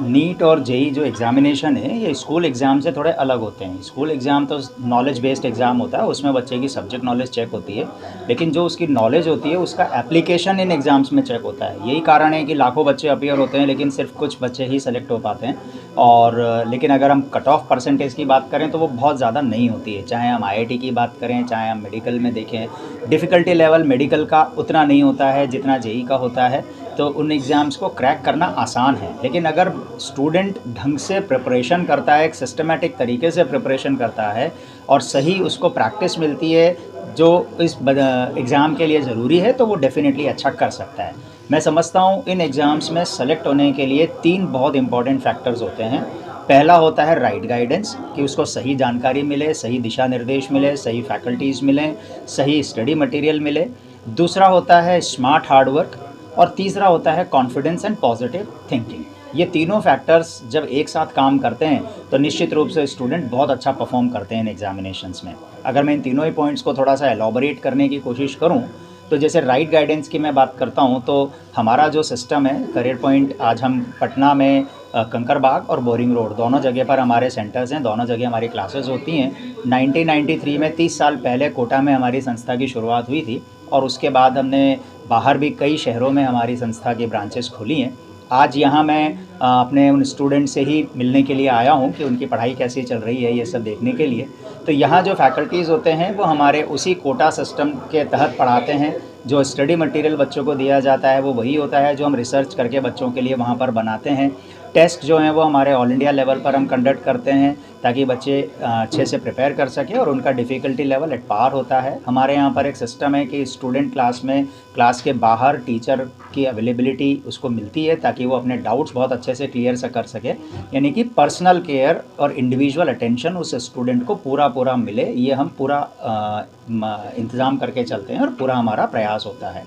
NEET और JEE जो examination है ये स्कूल एग्ज़ाम से थोड़े अलग होते हैं। स्कूल एग्ज़ाम तो नॉलेज बेस्ड एग्ज़ाम होता है, उसमें बच्चे की सब्जेक्ट नॉलेज चेक होती है, लेकिन जो उसकी नॉलेज होती है उसका एप्लीकेशन इन एग्ज़ाम्स में चेक होता है। यही कारण है कि लाखों बच्चे अपीयर होते हैं लेकिन सिर्फ कुछ बच्चे ही सेलेक्ट हो पाते हैं। और लेकिन अगर हम कट ऑफ परसेंटेज की बात करें तो वो बहुत ज़्यादा नहीं होती है। चाहे हम आईआईटी की बात करें, चाहे हम मेडिकल में देखें, डिफ़िकल्टी लेवल मेडिकल का उतना नहीं होता है जितना जेई का होता है। तो उन एग्ज़ाम्स को क्रैक करना आसान है, लेकिन अगर स्टूडेंट ढंग से प्रिपरेशन करता है, एक सिस्टमैटिक तरीके से प्रिपरेशन करता है और सही उसको प्रैक्टिस मिलती है जो इस एग्ज़ाम के लिए ज़रूरी है, तो वो डेफ़िनेटली अच्छा कर सकता है। मैं समझता हूँ इन एग्ज़ाम्स में सेलेक्ट होने के लिए 3 बहुत इंपॉर्टेंट फैक्टर्स होते हैं। पहला होता है राइट गाइडेंस, कि उसको सही जानकारी मिले, सही दिशा निर्देश मिले, सही फैकल्टीज़ मिलें, सही स्टडी मटेरियल मिले। दूसरा होता है स्मार्ट हार्ड वर्क और तीसरा होता है कॉन्फिडेंस एंड पॉजिटिव थिंकिंग। ये तीनों फैक्टर्स जब एक साथ काम करते हैं तो निश्चित रूप से स्टूडेंट बहुत अच्छा परफॉर्म करते हैं इन एग्जामिनेशंस में। अगर मैं इन तीनों ही पॉइंट्स को थोड़ा सा एलॉबरेट करने की कोशिश करूं, तो जैसे राइट गाइडेंस की मैं बात करता हूं, तो हमारा जो सिस्टम है करियर पॉइंट, आज हम पटना में कंकरबाग और बोरिंग रोड दोनों जगह पर हमारे सेंटर्स हैं, दोनों जगह हमारी क्लासेस होती हैं। 1993 में 30 साल पहले कोटा में हमारी संस्था की शुरुआत हुई थी और उसके बाद हमने बाहर भी कई शहरों में हमारी संस्था की ब्रांचेस खुली हैं। आज यहाँ मैं अपने उन स्टूडेंट से ही मिलने के लिए आया हूँ कि उनकी पढ़ाई कैसी चल रही है, ये सब देखने के लिए। तो यहाँ जो फैकल्टीज़ होते हैं वो हमारे उसी कोटा सिस्टम के तहत पढ़ाते हैं। जो स्टडी मटेरियल बच्चों को दिया जाता है वो वही होता है जो हम रिसर्च करके बच्चों के लिए वहाँ पर बनाते हैं। टेस्ट जो हैं वो हमारे ऑल इंडिया लेवल पर हम कंडक्ट करते हैं ताकि बच्चे अच्छे से प्रिपेयर कर सकें और उनका डिफ़िकल्टी लेवल एट पार होता है। हमारे यहाँ पर एक सिस्टम है कि स्टूडेंट क्लास के बाहर टीचर की अवेलेबिलिटी उसको मिलती है ताकि वो अपने डाउट्स बहुत अच्छे से क्लियर से कर सके। यानी कि पर्सनल केयर और इंडिविजुअल अटेंशन उस स्टूडेंट को पूरा मिले, ये हम पूरा इंतज़ाम करके चलते हैं और पूरा हमारा प्रयास होता है।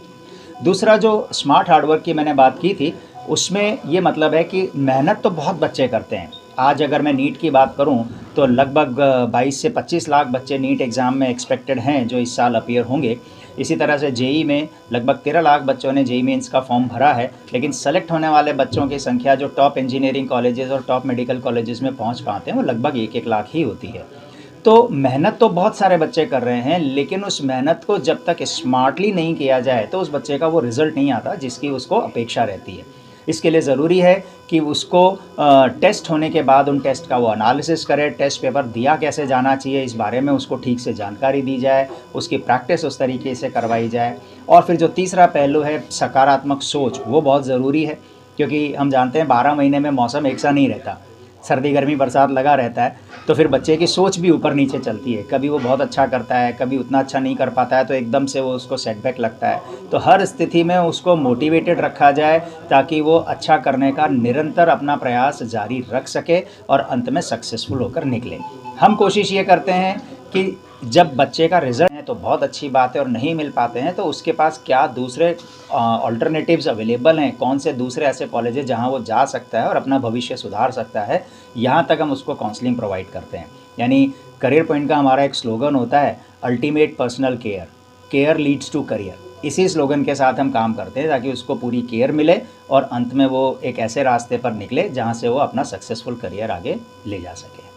दूसरा जो स्मार्ट हार्डवर्क की मैंने बात की थी, उसमें ये मतलब है कि मेहनत तो बहुत बच्चे करते हैं। आज अगर मैं नीट की बात करूं तो लगभग 22 से 25 लाख बच्चे नीट एग्ज़ाम में एक्सपेक्टेड हैं जो इस साल अपीयर होंगे। इसी तरह से जेई में लगभग 13 लाख बच्चों ने जेई मेंस का फॉर्म भरा है, लेकिन सेलेक्ट होने वाले बच्चों की संख्या जो टॉप इंजीनियरिंग कॉलेजेस और टॉप मेडिकल कॉलेजेस में पहुंच पाते हैं वो लगभग 1-1 लाख ही होती है। तो मेहनत तो बहुत सारे बच्चे कर रहे हैं, लेकिन उस मेहनत को जब तक स्मार्टली नहीं किया जाए तो उस बच्चे का वो रिज़ल्ट नहीं आता जिसकी उसको अपेक्षा रहती है। इसके लिए ज़रूरी है कि उसको टेस्ट होने के बाद उन टेस्ट का वो एनालिसिस करे, टेस्ट पेपर दिया कैसे जाना चाहिए इस बारे में उसको ठीक से जानकारी दी जाए, उसकी प्रैक्टिस उस तरीके से करवाई जाए। और फिर जो तीसरा पहलू है सकारात्मक सोच, वो बहुत ज़रूरी है, क्योंकि हम जानते हैं 12 महीने में मौसम एक सा नहीं रहता, सर्दी गर्मी बरसात लगा रहता है। तो फिर बच्चे की सोच भी ऊपर नीचे चलती है, कभी वो बहुत अच्छा करता है, कभी उतना अच्छा नहीं कर पाता है, तो एकदम से वो उसको सेटबैक लगता है। तो हर स्थिति में उसको मोटिवेटेड रखा जाए ताकि वो अच्छा करने का निरंतर अपना प्रयास जारी रख सके और अंत में सक्सेसफुल होकर निकले। हम कोशिश ये करते हैं कि जब बच्चे का रिज़ल्ट है तो बहुत अच्छी बात है और नहीं मिल पाते हैं तो उसके पास क्या दूसरे ऑल्टरनेटिव्स अवेलेबल हैं, कौन से दूसरे ऐसे कॉलेजेस जहां वो जा सकता है और अपना भविष्य सुधार सकता है, यहाँ तक हम उसको काउंसलिंग प्रोवाइड करते हैं। यानी करियर पॉइंट का हमारा एक स्लोगन होता है ultimate personal care, care leads to career. इसी स्लोगन के साथ हम काम करते हैं ताकि उसको पूरी केयर मिले और अंत में वो एक ऐसे रास्ते पर निकले जहाँ से वो अपना सक्सेसफुल करियर आगे ले जा सके।